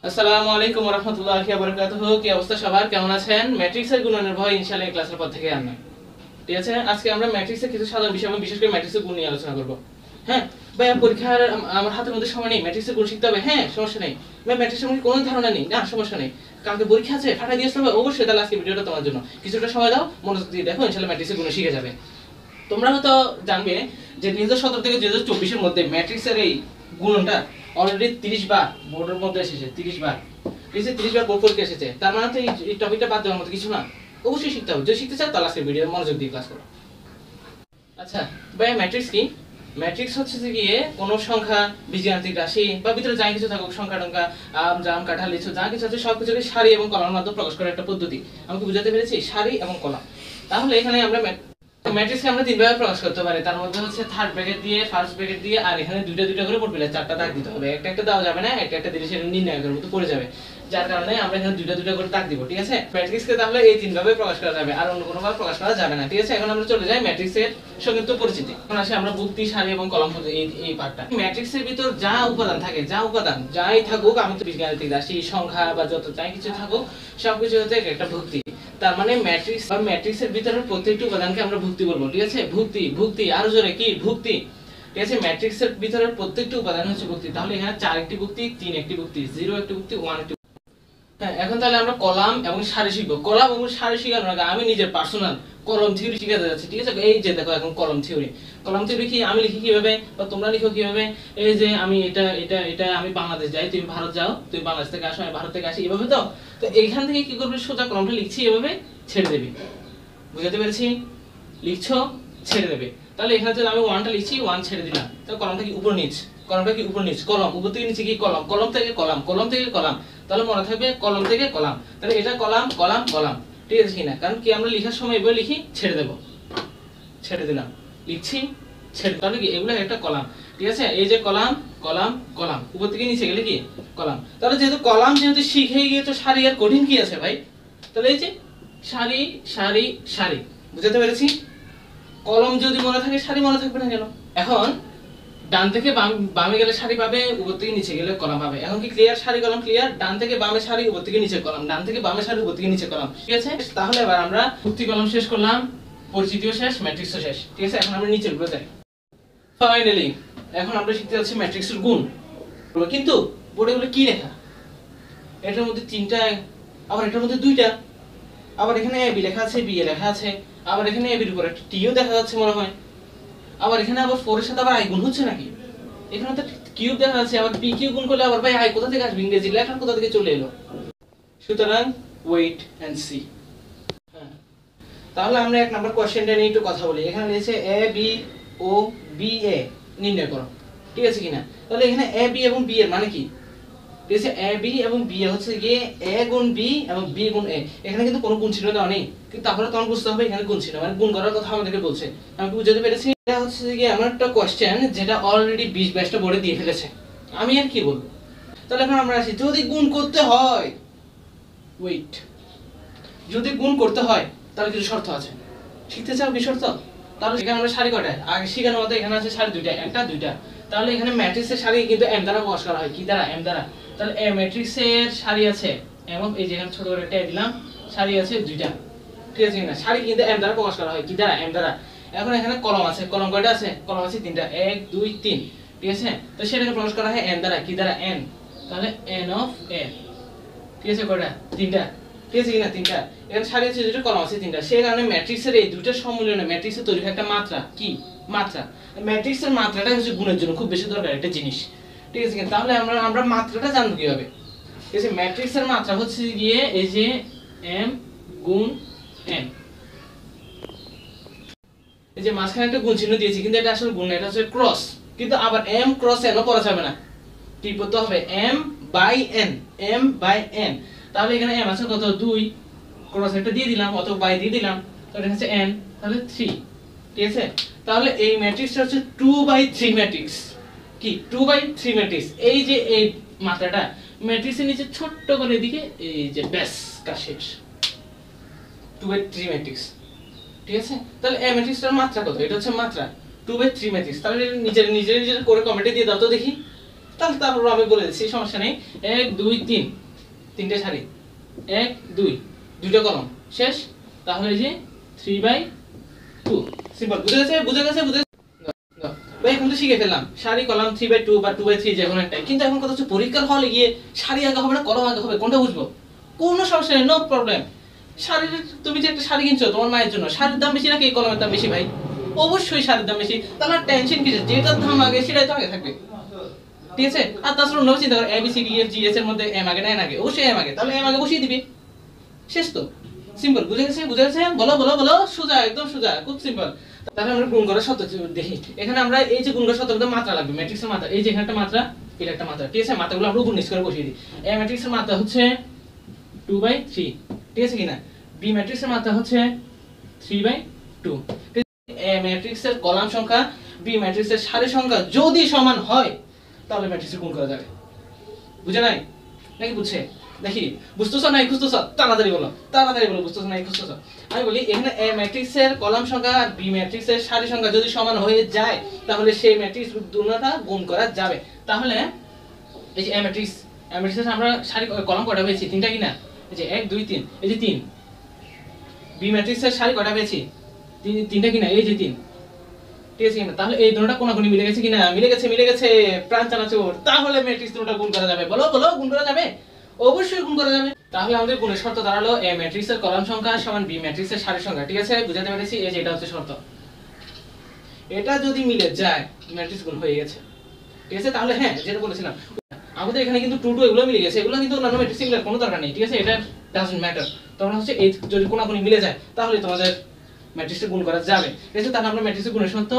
আসসালামু আলাইকুম ওয়া রাহমাতুল্লাহি ওয়া বারাকাতুহু। কি অবস্থা সবার, কেমন আছেন? ম্যাট্রিক্সের গুণনের ভয় ইনশাআল্লাহ এই ক্লাসের পর থেকে আর নয়। ঠিক আছে, আজকে আমরা ম্যাট্রিক্সের কিছু সাধারণ বিষয় এবং বিশেষ করে ম্যাট্রিক্সের গুণ নিয়ে আলোচনা করব। হ্যাঁ ভাই, পরীক্ষার আমার হাতের মধ্যে সময় নেই, ম্যাট্রিক্সের গুণ শিখতে হবে। হ্যাঁ সমস্যা নেই ভাই, ম্যাট্রিক্সের সম্পর্কে কোনো ধারণা নেই, না সমস্যা নেই। কালকে পরীক্ষা আছে, ফাটাই দিয়ে আসতে হবে অবশ্যই। তাহলে আজকে ভিডিওটা তোমার জন্য, কিছুটা সময় দাও, মনোযোগ দিয়ে দেখো, ইনশাআল্লাহ ম্যাট্রিক্সের গুণ শিখে যাবে। তোমরা হয়তো জানবে যে 2017 থেকে 2024 এর মধ্যে ম্যাট্রিক্সের এই গুণনটা অলরেডি 30 বার বোর্ডের মধ্যে এসেছে। 30 বার, ঠিক আছে, 30 বার বোর্ড পরীক্ষা এসেছে। তার মানে তো এই টপিকটা বাদ দেওয়ার মতো কিছু না, অবশ্যই শিখতে হবে। যদি শিখতে চাও তাহলে আজকে ভিডিও মনোযোগ দিয়ে ক্লাস করো। আচ্ছা ভাই, ম্যাট্রিক্স কি? ম্যাট্রিক্স হচ্ছে যে গিয়ে কোনো সংখ্যা, বীজগাণিতিক রাশি বা ভিতরে যা কিছু থাকুক, সংখ্যা টংখ্যা, আম জাম কাঁঠাল লিচু যা কিছু আছে সবকিছুকে সারি এবং কলামের মাধ্যমে প্রকাশ করার একটা পদ্ধতি। আমাকে বুঝাতে পেরেছি? সারি এবং কলাম। তাহলে এখানে আমরা ম্যাট্রিক্সকে আমরা তিনভাবে প্রকাশ করতে পারি। তার মধ্যে হচ্ছে থার্ড ব্র্যাকেট দিয়ে, ফার্স্ট ব্র্যাকেট দিয়ে, আর এখানে দুইটা দুইটা করে পড়বে, চারটা দাগ দিতে হবে। একটা একটা দেওয়া যাবে না, একটা একটা দিলে সেটা নির্ণায়কের মতো পড়ে যাবে, যার কারণে আমরা এখানে দুইটা দুইটা করে দাগ দিব। ঠিক আছে, ম্যাট্রিক্সকে তাহলে এই তিন ভাবে প্রকাশ করা যাবে, আর অন্য কোনো ভাবে প্রকাশ করা যাবে না। ঠিক আছে, এখন আমরা চলে যাই ম্যাট্রিক্সের সংক্ষিপ্ত পরিচিতি। এখন আসে আমরা ভুক্তি, সারি এবং কলাম এই পার্টটা। ম্যাট্রিক্সের ভিতর যা উপাদান থাকে, যা উপাদান যাই থাকুক, আমাদের বীজগাণিতিক রাশি, সংখ্যা বা যত যাই কিছু থাকুক, সবকিছু হচ্ছে একটা ভুক্তি। তার মানে ম্যাট্রিক্স বা ম্যাট্রিক্সের ভিতরে প্রত্যেকটি উপাদানকে আমরা ভুক্তি বলবো। ঠিক আছে, ভুক্তি, ভুক্তি, আরো জোরে কি? ভুক্তি। ঠিক আছে, ম্যাট্রিক্সের ভিতরে প্রত্যেকটি উপাদান হচ্ছে ভুক্তি। তাহলে এখানে 4 একটি ভুক্তি, 3 একটি ভুক্তি, 0 একটি ভুক্তি, 1 একটি। হ্যাঁ, এখন তাহলে আমরা কলাম এবং সারি শিখবো। কলাম এবং সারি শেখানোর আগে আমি নিজের পার্সোনাল কলম থিওরি শিখাতে যাচ্ছি। ঠিক আছে, এই যে দেখো এখন কলম থিওরি। কলম থিওরি কি আমি লিখি কিভাবে বা তোমরা লিখো কিভাবে? এই যে আমি এটা এটা এটা আমি বাংলাদেশ যাই, তুমি ভারত যাও, তুমি বাংলাদেশ থেকে আসো, আমি ভারত থেকে আসি, এভাবে। তো তো এইখান থেকে কি করবে? সোজা কলমটা লিখছি, এভাবে ছেড়ে দেবে। বুঝাতে পেরেছি? লিখছো, ছেড়ে দেবে। তাহলে এখানে যদি আমি 1টা লিখছি, 1 ছেড়ে দিলাম, তাহলে কলমটা কি উপর নিচ, কলমটা কি উপর নিচ, কলম উপর থেকে নিচে কি কলম, কলম থেকে কলাম, কলম থেকে কলাম। তাহলে মনে থাকবে কলম থেকে কলাম। তাহলে এটা কলাম কলাম কলাম, ঠিক আছে কিনা? কারণ কি আমরা লেখার সময় এভাবে লিখি, ছেড়ে দেব, ছেড়ে দিলাম, লিখছি, ছেড়ে। তাহলে কি এগুলো একটা কলাম। ঠিক আছে, এই যে কলাম কলাম কলাম, উপর থেকে নিচে গেলে কি কলাম। তাহলে যেহেতু কলাম যেহেতু শিখে গিয়ে, তো সারি আর কঠিন কি আছে ভাই? তাহলে এই যে সারি সারি সারি, বুঝাতে পেরেছি? কলম যদি মনে থাকে, সারি মনে থাকবে না কেন? এখন ডান থেকে বামে গেলে সারি পাবে, উপর থেকে নিচে গেলে কলাম পাবে। এখন কি ক্লিয়ার? সারি কলাম ক্লিয়ার। ডান থেকে বামে সারি, উপর থেকে নিচে কলাম, ডান থেকে বামে সারি, উপর থেকে নিচে কলাম। ঠিক আছে, তাহলে এবার আমরা ভুক্তি কলম শেষ করলাম, পরিচিতিও শেষ, ম্যাট্রিক্সও শেষ। ঠিক আছে, এখন আমরা নিচের গুলো যাই। ফাইনালি এখন আমরা শিখতে যাচ্ছি ম্যাট্রিক্সের গুণ। কিন্তু বোর্ডে গুলো কি লেখা? এটার মধ্যে 3টা, আবার এটার মধ্যে 2টা, আবার এখানে এ বি লেখা আছে, বি এ লেখা আছে, আবার এখানে এ বির উপর একটা টিও দেখা যাচ্ছে মনে হয়। আবার এখানে আবার 4 এর সাথে আবার আই গুণ হচ্ছে নাকি? এখানে তো কিউব দেখা যাচ্ছে, আবার পি কিউ গুণ করলে আবার ভাই আই কোথা থেকে আসবে? ইংরেজি লেখা কোথা থেকে চলে এলো? সুতরাং ওয়েট এন্ড সি। হ্যাঁ, তাহলে আমরা 1 নাম্বার কোশ্চেনটা নিয়ে একটু কথা বলি। এখানে লিখেছে A B O B A নির্ণয় করো। ঠিক আছে কিনা? তাহলে এখানে এ বি এবং বি এর মানে কি? ঠিক আছে, এ বি এবং বি এ হচ্ছে গিয়ে এ গুণ বি এবং বি গুণ এ। এখানে কিন্তু কোনো গুণ চিহ্ন দেওয়া নেই, কিন্তু তাহলে তখন বুঝতে হবে এখানে গুণ চিহ্ন, মানে গুণ করার কথা আমাদেরকে বলছে। আমি বুঝাতে পেরেছি? এটা হচ্ছে গিয়ে আমার একটা কোশ্চেন যেটা অলরেডি 20-22টা বোর্ডে দিয়ে ফেলেছে, আমি আর কি বলবো। তাহলে এখন আমরা আসি, যদি গুণ করতে হয়, ওয়েট, যদি গুণ করতে হয় তাহলে কিছু শর্ত আছে। শিখতে চাও কি শর্ত? তাহলে এখানে আমরা সারি কয়টা আগে শিখানোর মতো, এখানে আছে সারি 2টা, একটা 2টা। তাহলে এখানে ম্যাট্রিক্সের সারি কিন্তু এম দ্বারা প্রকাশ করা হয়। কি দ্বারা? এম দ্বারা। তাহলে এ ম্যাট্রিক্সের সারি আছে এম অফ, এই যে এখানে ছোট করে ট্যাগ দিলাম, সারি আছে 2টা। ঠিক আছে কিনা? সারি কিন্তু এম দ্বারা প্রকাশ করা হয়। কি দ্বারা? এম দ্বারা। এখন এখানে কলম আছে, কলম কয়টা আছে? কলম আছে 3টা, 1 2 3। ঠিক আছে, তো সেটাকে প্রকাশ করা হয় এন দ্বারা। কি দ্বারা? এন। তাহলে এন অফ এ। ঠিক আছে, কয়টা? 3টা। ঠিক আছে কিনা? 3টা। এখানে সারি আছে 2টা, কলম আছে 3টা। সেই কারণে ম্যাট্রিক্সের এই দুইটা সম্মিলনে ম্যাট্রিক্সের তৈরি হয় একটা মাত্রা। কি মাত্রা? ম্যাট্রিক্সের মাত্রাটা হচ্ছে গুণের জন্য খুব বেশি দরকার একটা জিনিস। ঠিক আছে কিনা? তাহলে আমরা মাত্রাটা জানবো কিভাবে? ঠিক আছে, ম্যাট্রিক্সের মাত্রা হচ্ছে গিয়ে এই যে m গুণ n। এই যে মাঝখানে একটা গুণ চিহ্ন দিয়েছি, কিন্তু এটা আসলে গুণ না, এটা হচ্ছে ক্রস। কিন্তু আবার m ক্রস n ও পড়া যাবে না, কি করতে হবে? m by n, m by n। তাহলে এখানে m আছে কত? 2, ক্রস একটা দিয়ে দিলাম, অথবা বাই দিয়ে দিলাম, তাহলে এটা হচ্ছে n, তাহলে 3। ঠিক আছে, তাহলে এই ম্যাট্রিক্সটা হচ্ছে 2/3 ম্যাট্রিক্স। কি? 2/3 ম্যাট্রিক্স। এই যে এই মাত্রাটা ম্যাট্রিক্সের নিচে ছোট্ট করে এদিকে, এই যে ব্যাস কাজ শেষ। 2/3 ম্যাট্রিক্স। ঠিক আছে, তাহলে এই ম্যাট্রিক্সটার মাত্রা কত? এটা হচ্ছে মাত্রা 2/3 ম্যাট্রিক্স। তাহলে নিজের নিজের নিজের করে কমেন্টে দিয়ে দাও তো দেখি। তাহলে তারপর আমি বলে দিচ্ছি, সমস্যা নেই। 1 2 3 তিনটে সারি, 1 2 দুইটা কলম, শেষ। তাহলে এই যে 3/2 সিম্পল। বুঝে গেছে বুঝে গেছে বুঝে ভাই? এখন তো শিখে ফেললাম সারি কলম 3/2 বা 2/3 যে কোনো একটাই। কিন্তু এখন কথা হচ্ছে পরীক্ষার হলে গিয়ে সারি আগে হবে না কলম আগে হবে, কোনটা বুঝবো? কোনো সমস্যা নেই, নো প্রবলেম। শাড়ির, তুমি যে একটা শাড়ি কিনছো তোমার মায়ের জন্য, শাড়ির দাম বেশি নাকি এই কলমের দাম বেশি ভাই? অবশ্যই শাড়ির দাম বেশি। তাহলে টেনশন কিসের? যেটার দাম আগে সেটাই তো আগে থাকবে, ঠিক আছে? আর তাছাড়া অন্য চিন্তা করো, A B C D F G S এর মধ্যে এম আগে না এন আগে? অবশ্যই এম আগে, তাহলে এম আগে বসিয়ে দিবে, শেষ তো। সিম্পল। বুঝে গেছে বুঝে গেছে? বলো বলো বলো, সোজা, একদম সোজা, খুব সিম্পল। তাহলে আমরা গুণ করার সূত্র দেখি। এখানে আমরা এই যে গুণ করার সূত্রের মাত্রা লাগবে, ম্যাট্রিক্সের মাত্রা। এই যে এখানে একটা মাত্রা, এটা একটা মাত্রা, ঠিক আছে? মাত্রাগুলো আমরা গুণ করে বসিয়ে দিই। এ ম্যাট্রিক্সের মাত্রা হচ্ছে 2/3, ঠিক আছে কিনা? বি ম্যাট্রিক্সের মাত্রা হচ্ছে 3/2। এ ম্যাট্রিক্সের কলাম সংখ্যা বি ম্যাট্রিক্সের সারি সংখ্যা যদি সমান হয় তাহলে ম্যাট্রিক্সে গুণ করা যাবে। বুঝে নাই নাকি? বুঝছে? দেখি বুঝতেছো নাই খুঁজতেছো? তাড়াতাড়ি বলো, তাড়াতাড়ি বলো, বুঝতেছো নাই খুঁজতেছো? আমি বলি এখানে এ ম্যাট্রিক্সের কলাম সংখ্যা আর বি ম্যাট্রিক্সের সারি সংখ্যা যদি সমান হয়ে যায় তাহলে সেই ম্যাট্রিক্স দুটোটা গুণ করা যাবে। তাহলে এই যে এ ম্যাট্রিক্সের আমরা সারি কলাম কয়টা পেয়েছি? তিনটা কিনা? এই যে 1 2 3, এই যে 3। বি ম্যাট্রিক্সের সারি কয়টা পেয়েছি? তিনটা কিনা? এই যে 3, ঠিক আছে কিনা? তাহলে এই দুটোটা কোনাকুনি মিলে গেছে কিনা? মিলে গেছে, মিলে গেছে, প্রাণ চানাচুর। তাহলে ম্যাট্রিক্স দুটোটা গুণ করা যাবে। বলো বলো, গুণ করা যাবে? অবশ্যই গুণ করা যাবে। তাহলে আমাদের গুণের শর্ত দাঁড়ালো এ ম্যাট্রিক্সের কলাম সংখ্যা সমান বি ম্যাট্রিক্সের সারি সংখ্যা, ঠিক আছে? বুঝাতে পেরেছি? এই যে এটা হচ্ছে শর্ত। এটা যদি মিলে যায় ম্যাট্রিক্স গুণ হয়ে গেছে, ঠিক আছে? তাহলে হ্যাঁ, যেটা বলেছিলাম আমাদের এখানে কিন্তু 2 2 এগুলো মিলে গেছে, এগুলো কিন্তু অন্যান্য ম্যাট্রিক্স মিলার কোনো দরকার নেই, ঠিক আছে? এটা ডাজন্ট ম্যাটার। তোমরা হচ্ছে এই যদি কোনাকুনি মিলে যায় তাহলে তোমাদের ম্যাট্রিক্সে গুণ করা যাবে, ঠিক আছে? তাহলে আমরা ম্যাট্রিক্সের গুণের শর্ত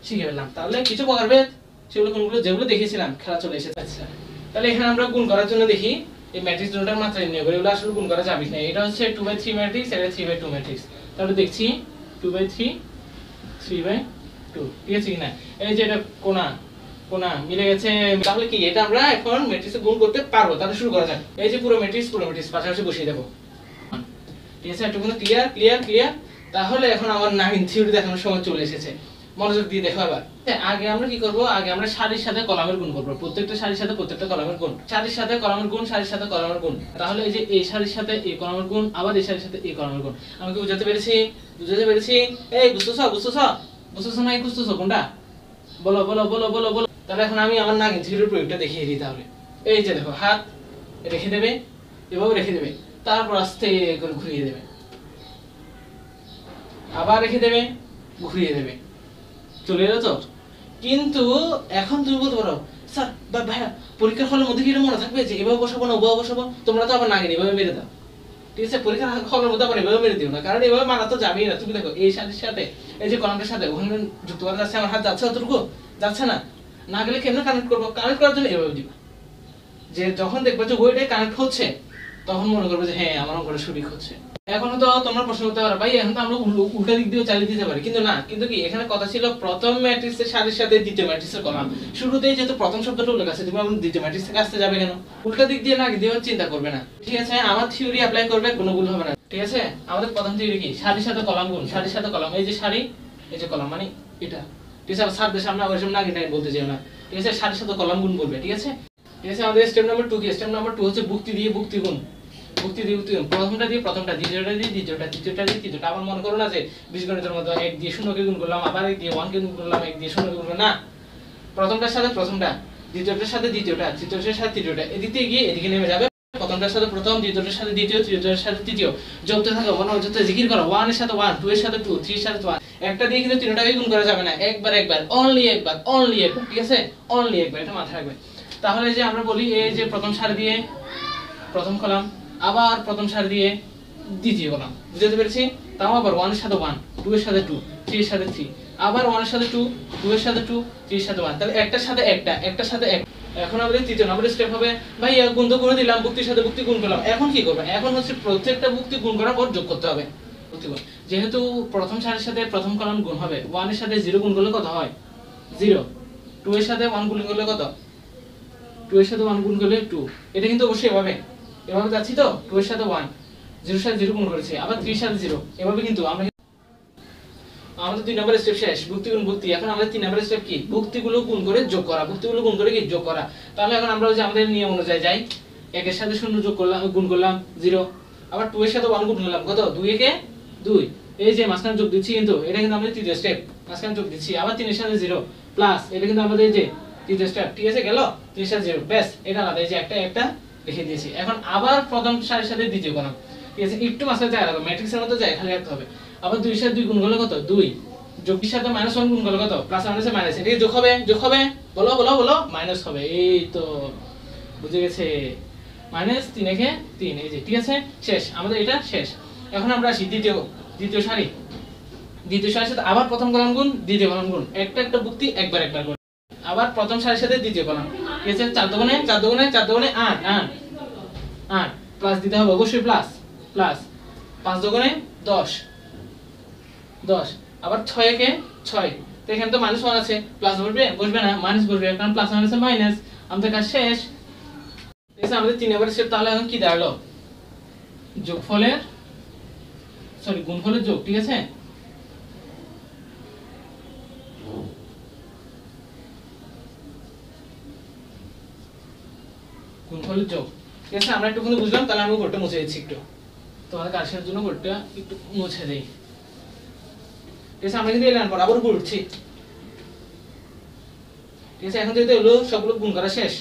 শিখে ফেললাম। তাহলে কিছু প্রকারভেদ সেগুলো কোনগুলো যেগুলো দেখিয়েছিলাম খেলা চলে এসেছে। আচ্ছা, তাহলে এখানে আমরা গুণ করার জন্য দেখি এই ম্যাট্রিক্স দুটোর মাত্রা নির্ণয় করি। এগুলো আসলে গুণ করা যাবে না। এটা হচ্ছে 2/3 ম্যাট্রিক্স, এটা 3/2 ম্যাট্রিক্স। তাহলে দেখছি 2/3 3/2, ঠিক আছে কিনা? এই যে এটা কোনা কোনা মিলে গেছে। তাহলে কি এটা আমরা এখন ম্যাট্রিক্সে গুণ করতে পারবো? তাহলে শুরু করা যাক। এই যে পুরো ম্যাট্রিক্স পাশাপাশি বসিয়ে দেব, ঠিক আছে? একটু ক্লিয়ার ক্লিয়ার ক্লিয়ার। তাহলে এখন আমার নাগিন থিওরি দেখানোর সময় চলে এসেছে, মনোযোগ দিয়ে দেখো এবার। আগে আমরা কি করব? আগে আমরা সারির সাথে কলামের গুণ করব। প্রত্যেকটা সারির সাথে প্রত্যেকটা কলামের গুণ, সারির সাথে কলামের গুণ, সারির সাথে কলামের গুণ। তাহলে এই যে এই সারির সাথে এই কলামের গুণ, আবার এই সারির সাথে এই কলামের গুণ। আমি কি বুঝাতে পেরেছি? বুঝাতে পেরেছি? এই বুঝতেছো বুঝতেছো বুঝতেছো না? বুঝতেছো কোনটা? বলো বলো বলো বলো বলো। তাহলে এখন আমি আমার নাগিন থিওরির প্রয়োগটা দেখিয়ে দিই। তাহলে এই যে দেখো, হাত রেখে দেবে, এভাবে রেখে দেবে, তারপর আস্তে করে ঘুরিয়ে দেবে, আবার রেখে দেবে, ঘুরিয়ে দেবে, চলে এলো তো? কিন্তু এখন তুমি বলতে পারো স্যার বা ভাইয়া পরীক্ষার ফলের মধ্যে কি এটা মনে থাকবে যে এভাবে বসাবো না ওভাবে বসাবো? তোমরা তো আবার নাগিন এভাবে মেরে দাও, ঠিক আছে? পরীক্ষার ফলের মধ্যে আবার এভাবে মেরে দিও না, কারণ এভাবে মারা তো যাবেই না। তুমি দেখো এই সাথে সাথে এই যে কলামটার সাথে ওখানে যুক্ত করা যাচ্ছে, আমার হাত যাচ্ছে অতটুকু? যাচ্ছে না। না গেলে কেমনে কানেক্ট করবো? কানেক্ট করার জন্য এভাবে দিবা, যে যখন দেখবে যে ওইটাই কানেক্ট হচ্ছে তখন মনে করবে যে হ্যাঁ আমার অঙ্কটা সঠিক হচ্ছে। এখন তো তোমরা প্রশ্ন করতে পারো ভাই এখন তো আমরা উল্টা দিক দিয়েও চালিয়ে দিতে পারি, কিন্তু না। কিন্তু কি এখানে কথা ছিল প্রথম ম্যাট্রিক্সের সারির সাথে দ্বিতীয় ম্যাট্রিক্সের কলাম। শুরুতেই যেহেতু প্রথম শব্দটা উল্লেখ আছে, তুমি দ্বিতীয় ম্যাট্রিক্স থেকে আসতে যাবে কেন? উল্টা দিক দিয়ে না দিয়ে চিন্তা করবে না, ঠিক আছে? আমার থিওরি অ্যাপ্লাই করবে, কোনো ভুল হবে না, ঠিক আছে? আমাদের প্রথম থিওরি কি? সারির সাথে কলাম গুণ, সারির সাথে কলাম। এই যে সারি, এই যে কলাম, মানে এটা, ঠিক আছে? স্যারদের সামনে আবার এসব নাকি বলতে যেও না, ঠিক আছে? সারির সাথে কলাম গুণ বলবে, ঠিক আছে? ঠিক আছে? আমাদের স্টেপ নাম্বার 2 কি? স্টেপ নাম্বার 2 হচ্ছে বুক্তি দিয়ে বুক্তি গুণ। বুক্তি দিয়ে বুক্তি গুণ, প্রথমটা দিয়ে প্রথমটা, দ্বিতীয়টা দিয়ে দ্বিতীয়টা, তৃতীয়টা দিয়ে তৃতীয়টা। আবার মনে করো না যে বীজগণিতের মতো 1 দিয়ে 0 কে গুণ করলাম, আবার 1 দিয়ে 1 কে গুণ করলাম, 1 দিয়ে 0 কে গুণ করলাম না। প্রথমটার সাথে প্রথমটা, দ্বিতীয়টার সাথে দ্বিতীয়টা, তৃতীয়টার সাথে তৃতীয়টা, এদিকে গিয়ে এদিকে নেমে যাবে। প্রথমটার সাথে প্রথম, দ্বিতীয়টার সাথে দ্বিতীয়, তৃতীয়টার সাথে তৃতীয়, যোগতে থাকো, মনে হচ্ছে জিকির করো। 1 এর সাথে 1, 2 এর সাথে 2, 3 এর সাথে 1। একটা দিয়ে কিন্তু তিনটাকে গুণ করা যাবে না, একবার একবার, অনলি একবার, অনলি একবার, ঠিক আছে? অনলি একবার, এটা মাথায় রাখবে। তাহলে যে আমরা বলি এই যে প্রথম সারি দিয়ে প্রথম কলাম, আবার প্রথম সারি দিয়ে দ্বিতীয় কলাম, বুঝতে পেরেছি? তাও আবার 1 এর সাথে 1, 2 এর সাথে 2, 3 এর সাথে 3, আবার 1 এর সাথে 2, 2 এর সাথে 2, 3 এর সাথে 1। তাহলে একটার সাথে একটা, একটার সাথে এক। এখন আমাদের তৃতীয় নম্বরের স্টেপ হবে ভাই গুণ তো করে দিলাম, বুক্তির সাথে বুক্তি গুণ করলাম। এখন কি করবে? এখন হচ্ছে প্রত্যেকটা বুক্তি গুণ করার পর যোগ করতে হবে বুক্তি গুণ। যেহেতু প্রথম সারির সাথে প্রথম কলাম গুণ হবে, 1 এর সাথে 0 গুণ করলে কত হয়? 0। 2 এর সাথে 1 গুণ করলে কত? 2 এর সাথে 1 গুণ করলে 2। এটা কিন্তু অবশ্যই এভাবে যাচ্ছি তো, 2 এর সাথে 1, 0 এর সাথে 0 গুণ করেছি, আবার 3 এর সাথে 0, এভাবে কিন্তু আমরা আমাদের 2 নম্বর স্টেপ শেষ, ভুক্তি গুণ ভুক্তি। এখন আমাদের 3 নম্বর স্টেপ কি, ভুক্তিগুলো গুণ করে যোগ করা, ভুক্তিগুলো গুণ করে কি যোগ করা। তাহলে এখন আমরা যে আমাদের নিয়ম অনুযায়ী যাই, 1 এর সাথে 0 যোগ করলাম, গুণ করলাম 0, আবার 2 এর সাথে 1 গুণ করলাম, কত 2 একে 2, এই যে মাঝখানে যোগ দিচ্ছি, কিন্তু এটা কিন্তু আমাদের তৃতীয় স্টেপ, মাঝখানে যোগ দিচ্ছি, আবার 3 এর সাথে 0 প্লাস, এটা কিন্তু আমাদের এই যে তৃতীয় স্টেপ, ঠিক আছে, গেল 3 এর সাথে 0, ব্যাস এটা আলাদা, এই যে একটা একটা লিখে দিয়েছি। এখন আবার প্রথম সারির সাথে দ্বিতীয় কলাম, ঠিক আছে, একটু মাঝখানে জায়গা রাখো, ম্যাট্রিক্সের মতো জায়গা খালি রাখতে হবে। আবার 2 এর সাথে 2 গুণ করলে কত 2, যোগের সাথে -1 গুণ করলে কত, প্লাস মাইনাসে মাইনাস, এটা যোগ হবে, যোগ হবে, বলো বলো বলো, মাইনাস হবে, এই তো বুঝে গেছে, -3 একে 3, এই যে, ঠিক আছে, শেষ, আমাদের এটা শেষ। এখন আমরা আসি দ্বিতীয় সারি, দ্বিতীয় সারির সাথে আবার প্রথম কলাম গুণ, দ্বিতীয় কলাম গুণ, একটা একটা ভুক্তি একবার একবার করে, আবার প্রথম সারির সাথে দ্বিতীয় কলাম, ঠিক আছে, 4 দুগুণে 8 প্লাস দিতে হবে অবশ্যই, প্লাস 5 দুগুণে 10, আবার 6 একে 6, তো এখানে তো -1 আছে, প্লাস বসবে না, মাইনাস বসবে, কারণ প্লাস মাইনাসে মাইনাস, আমাদের কাজ শেষ। ঠিক আছে, আমাদের 3 নম্বর স্টেপ তাহলে এখন কি দাঁড়ালো, গুণফলের যোগ, ঠিক আছে, গুণফলের যোগ, ঠিক আছে, আমরা একটু বুঝলাম। তাহলে আমি বোর্ডটা মুছে দিচ্ছি, একটু তোমাদের কাজের জন্য বোর্ডটা একটু মুছে দেই, ঠিক আছে, আমরা কিন্তু এই লাইন বরাবর পড়ছি, ঠিক আছে। এখন যেহেতু এগুলো সবগুলো গুণ করা শেষ,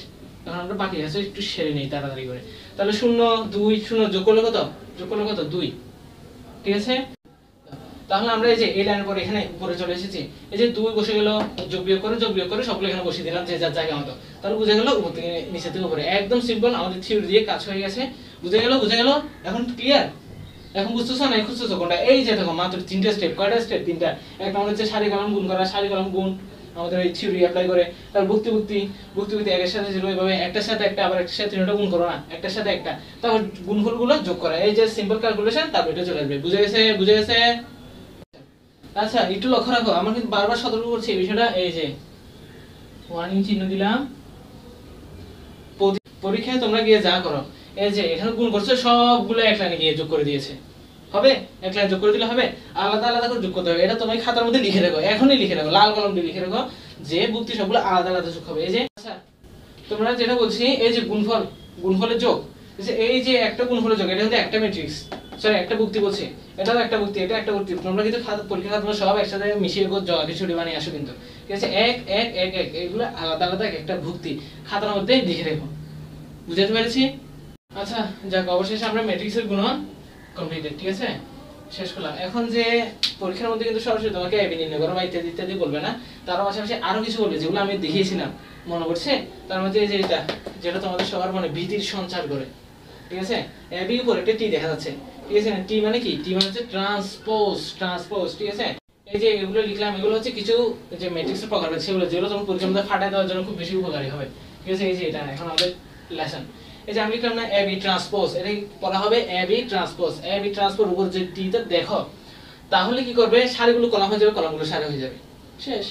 এখন আমরা বাকি আছে একটু সেরে নেই তাড়াতাড়ি করে। তাহলে 0 2 0 যোগ করলে কত, 2, ঠিক আছে। তাহলে আমরা এই যে এই লাইনের পরে এখানে উপরে চলে এসেছি, এই যে 2 বসে গেল, যোগ বিয়োগ করে সবগুলো এখানে বসিয়ে দিলাম যে যার জায়গা মতো। তাহলে বুঝে গেল উপর থেকে নিচে থেকে উপরে, একদম সিম্পল, আমাদের থিওরি দিয়ে কাজ হয়ে গেছে, বুঝে গেল। এখন ক্লিয়ার, এখন বুঝতেছো না, খুঁজতেছো কোনটা, এই যে দেখো মাত্র 3টা স্টেপ, কয়টা স্টেপ, 3টা। একটা আমাদের হচ্ছে সারি কলাম গুণ করা, সারি কলাম গুণ আমাদের এই থিওরি অ্যাপ্লাই করে, তারপর ভুক্তি একের সাথে 0, এইভাবে একটার সাথে একটা, আবার একটার সাথে 3টা গুণ করো না, একটার সাথে একটা, তারপর গুণফলগুলো যোগ করা, এই যে সিম্পল ক্যালকুলেশন, তারপর এটা চলে আসবে। বুঝে গেছে। আচ্ছা, একটু লক্ষ্য রাখো, আমরা কিন্তু বারবার সতর্ক করছি এই বিষয়টা, এই যে ওয়ার্নিং চিহ্ন দিলাম, পরীক্ষায় তোমরা গিয়ে যা করো, এই যে এখানে গুণ করছো সবগুলো এক লাইনে গিয়ে যোগ করে দিয়েছে, হবে এক লাইন যোগ করে দিলে হবে, আলাদা আলাদা করে যোগ করতে হবে। এটা তুমি খাতার মধ্যে লিখে রাখো, এখনই লিখে রাখো, লাল কলম দিয়ে লিখে রাখো যে ভুক্তি সবগুলো আলাদা আলাদা যোগ হবে। এই যে আচ্ছা, তোমরা যেটা বলছি, এই যে গুণফলের যোগ, এই যে একটা গুণফলের যোগ, এটা হচ্ছে একটা ম্যাট্রিক্স, সরি একটা ভুক্তি বলছি, এটাও একটা ভুক্তি, এটা একটা ভুক্তি। তোমরা কিন্তু পরীক্ষা খাতা সব একসাথে মিশিয়ে খিচুড়ি বানিয়ে আসো, কিন্তু ঠিক আছে, এক এক এক এক এগুলো আলাদা আলাদা একটা ভুক্তি খাতার মধ্যে লিখে রেখো। বুঝতে পেরেছি? আচ্ছা যাক, অবশেষে আমরা ম্যাট্রিক্সের গুণন কমপ্লিটেড, ঠিক আছে, শেষ করলাম। এখন যে পরীক্ষার মধ্যে কিন্তু সরাসরি তোমাকে এবি নির্ণয় করো বা ইত্যাদি ইত্যাদি বলবে না, তার পাশাপাশি আরো কিছু বলবে যেগুলো আমি দেখিয়েছিলাম, মনে পড়ছে? তার মধ্যে এই যে যেটা তোমাদের সবার মনে ভীতির সঞ্চার করে, ঠিক আছে, এবি উপরে একটা টি দেখা যাচ্ছে, ঠিক আছে, টি মানে কি, টি মানে হচ্ছে ট্রান্সপোজ, ঠিক আছে। এই যে এগুলো লিখলাম, এগুলো হচ্ছে কিছু যে ম্যাট্রিক্সের প্রকার আছে, সেগুলো যেগুলো তোমার পরীক্ষার মধ্যে ফাটায় দেওয়ার জন্য খুব বেশি উপকারী হবে, ঠিক আছে। এই যে এটা এখন আমাদের লেসন, এই যে আমি লিখলাম না এবি ট্রান্সপোজ, এটা পড়া হবে এবি ট্রান্সপোজ উপর যে টিটা দেখো, তাহলে কি করবে, সারিগুলো কলাম হয়ে যাবে, কলামগুলো সারি হয়ে যাবে, শেষ।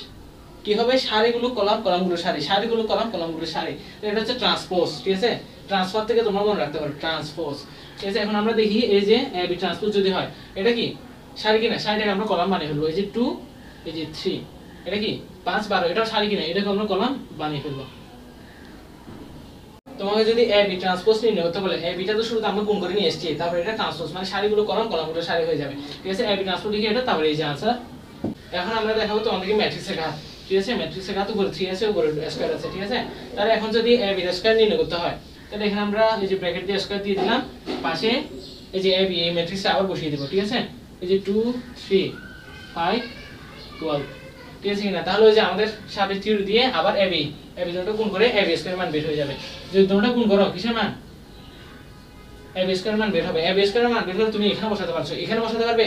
কি হবে, সারিগুলো কলাম, কলামগুলো সারি, সারিগুলো কলাম, কলামগুলো সারি, এটা হচ্ছে ট্রান্সপোজ, ঠিক আছে। ট্রান্সফার থেকে তোমরা মনে রাখতে পারো ট্রান্সপোজ, ঠিক আছে। এখন আমরা দেখি এই যে এবি ট্রান্সপোজ যদি হয়, এটা কি সারি কিনা, সারিটাকে আমরা কলাম বানিয়ে ফেলবো, এই যে 2, এই যে 3, এটা কি 5 12, এটাও সারি কিনা, এটাকে আমরা কলাম বানিয়ে ফেলবো। তোমাকে যদি এবি ট্রান্সপোজ নির্ণয় করতে বলে, এবিটা তো শুরুতে আমরা গুণ করে নিয়ে এসেছি, তারপর এটা ট্রান্সপোজ মানে সারিগুলো কলাম, কলামগুলো সারি হয়ে যাবে, ঠিক আছে। এবি ট্রান্সপোজ লিখে এটা, তারপরে এই যে आंसर। এখন আমরা দেখাবো তোমাদেরকে ম্যাট্রিক্সের ঘাত, ঠিক আছে। ম্যাট্রিক্সের ঘাত উপরে 3 আছে, উপরে স্কয়ার আছে, ঠিক আছে। তাহলে এখন যদি এবি এর স্কয়ার নির্ণয় করতে হয়, তাহলে এখানে আমরা এই যে ব্র্যাকেট দিয়ে স্কয়ার দিয়ে দিলাম, পাশে এই যে এবি এই ম্যাট্রিক্সে আবার বসিয়ে দেব, ঠিক আছে। এই যে 2 3 5 12, ঠিক আছে কিনা। তাহলে ওই যে আমাদের সাবেক থিওরি দিয়ে আবার এবি দুটো গুণ করে এবি স্কয়ার মান বের হয়ে যাবে। যদি দুটোটা গুণ করো কিসের মান, এবি স্কয়ার মান বের হবে। এবি স্কয়ার মান বের হলে তুমি এখানে বসাতে পারছো, এখানে বসাতে পারবে,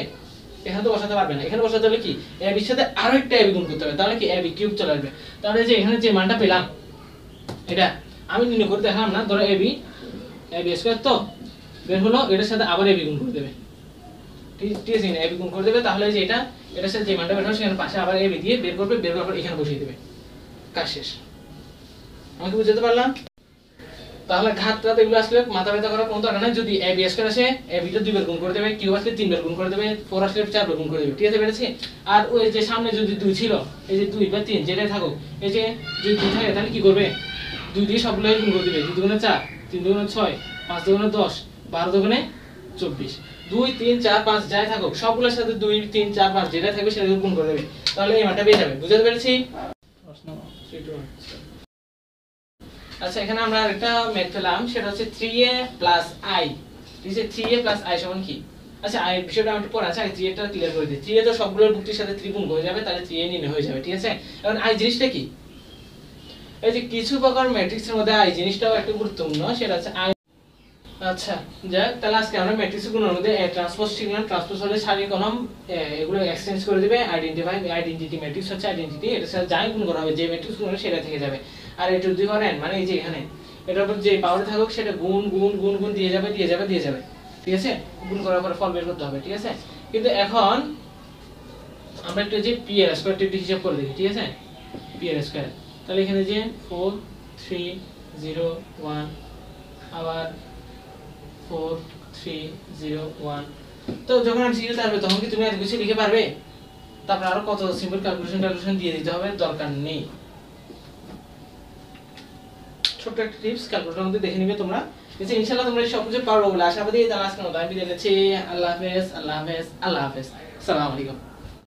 এখানে তো বসাতে পারবে না। এখানে বসাতে হলে কি, এবি এর সাথে আরো একটা এবি গুণ করতে হবে, তাহলে কি এবি কিউব চলে আসবে। তাহলে যে এখানে যে মানটা পেলাম, এটা আমি নির্ণয় করে দেখালাম না, ধরো এবি স্কয়ার তো বের হলো, এটার সাথে আবার এবি গুণ করে দেবে, ঠিক আছে, এবি গুণ করে দেবে। তাহলে যে এটার সাথে যে মানটা বের হবে, সেখানে পাশে আবার এবি দিয়ে বের করবে, বের করার পর এখানে বসিয়ে দেবে, কাজ শেষ। আমাকে বুঝাতে পারলাম? তাহলে ঘাতটা এগুলো আসলে মাথা ব্যথা করার কোনো দরকার নাই। যদি a b স্কয়ার আসে a b টা 2 বার গুণ করে দেবে, কিউব আসলে 3 বার গুণ করে দেবে, 4 আসলে 4 বার গুণ করে দেবে। ঠিক আছে, পেরেছি? আর ওই যে সামনে যদি 2 ছিল, এই যে 2 বা 3 যেটাই থাকুক, এই যে যদি 2 থাকে তাহলে কি করবে? 2 দিয়ে সবগুলো গুণ করে দিবে। 2 দুগুণে 4, 3 দুগুণে 6, 5 দুগুণে 10, 12 দুগুণে 24। 2 3 4 5 যাই থাকুক সবগুলোর সাথে 2 3 4 5 যেটা থাকবে সেটা গুণ করে দেবে। তাহলে এই মানটা পেয়ে যাবে। বুঝতে পেরেছি? প্রশ্ন 3 আচ্ছা, এখানে আমরা আরেকটা ম্যাথ পেলাম, সেটা হচ্ছে 3a i। ঠিক আছে, 3a i সমান কি? আচ্ছা, i এর বিষয়টা আমি একটু পরে আছে, আগে 3a টা ক্লিয়ার করে দিই। 3a তো সবগুলোর বুক্তির সাথে 3 গুণ হয়ে যাবে, তাহলে 3a নির্ণয় হয়ে যাবে। ঠিক আছে, এখন i জিনিসটা কি? এই যে কিছু প্রকার ম্যাট্রিক্সের মধ্যে i জিনিসটাও একটা গুরুত্বপূর্ণ, সেটা হচ্ছে i। আচ্ছা, যাক, তাহলে আজকে আমরা ম্যাট্রিক্সের গুণের মধ্যে ট্রান্সপোজ শিখলাম। ট্রান্সপোজ হলে সারি কলম এগুলো এক্সচেঞ্জ করে দিবে। আইডেন্টিটি ম্যাট্রিক্স হচ্ছে আইডেন্টিটি, এটা সাথে যাই গুণ করা হবে, যে ম্যাট্রিক্স গুণ হবে সেটা থেকে যাবে। আর এটা যদি করেন মানে এই যে এখানে এটার উপর যে পাওয়ার থাকুক সেটা গুণ গুণ গুণ গুণ দিয়ে যাবে দিয়ে যাবে দিয়ে যাবে। ঠিক আছে, গুণ করার পরে ফল বের করতে হবে। ঠিক আছে, কিন্তু এখন আমরা একটু যে পি এর স্কয়ারটা একটু হিসাব করে দেখি। ঠিক আছে, পি এর স্কয়ার, তাহলে এখানে যে 4 3 0 1 আবার 4 3 0 1, তো যখন আমি সিরিয়াল আসবে তখন কি তুমি এত কিছু লিখে পারবে? তারপর আরো কত সিম্পল ক্যালকুলেশন দিয়ে দিতে হবে, দরকার নেই। ছোট্ট একটা টিপস ক্যালকুলেটরের মধ্যে দেখে নিবে তোমরা। কিন্তু ইনশাআল্লাহ তোমরা সব কিছু পারবে বলে আশাবাদী। তাহলে আজকের মতো আমি বিদায় নিচ্ছি। আল্লাহ হাফেজ, আল্লাহ হাফেজ, আল্লাহ হাফেজ। আসসালামু আলাইকুম।